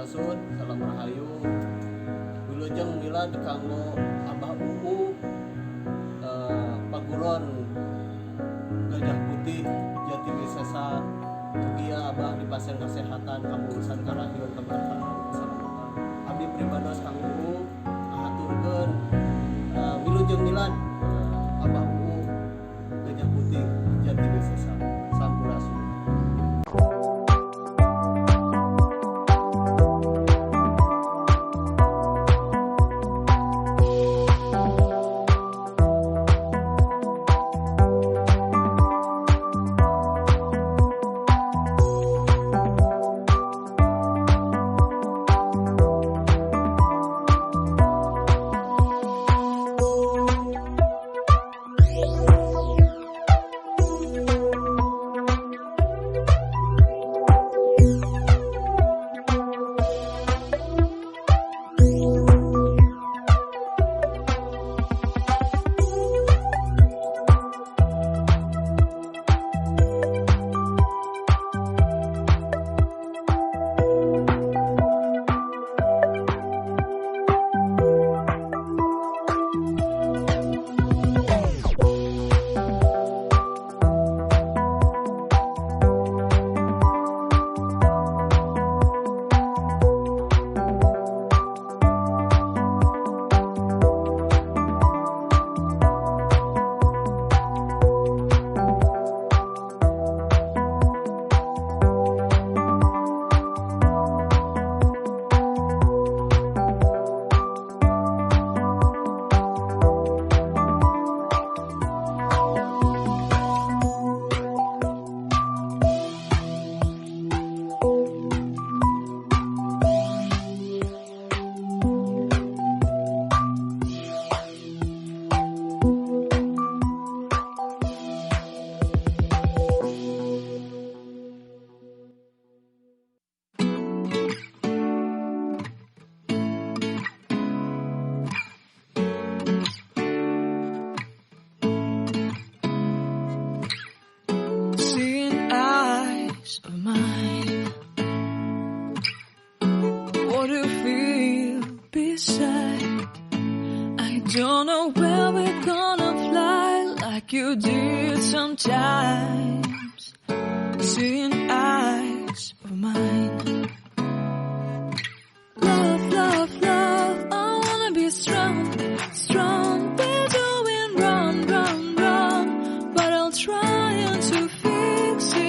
Sampurasun, salam rahayu. Wilujeng milad kanggo Abah Uu Paguron Gajah Putih Jatiwisesa. Mugia Abah dipasien kesehatan, kamurusan karahiun keberkahan keselamatan. Abdi pribados kang Uu aturkeun wilujeng milad Abah Uu Gajah Putih Jatiwisesa. Sampurasun. Don't know where we're gonna fly like you did sometimes. Seeing eyes of mine. Love, love, love, I wanna be strong, strong. We're doing wrong, wrong, wrong, but I'll try to fix it.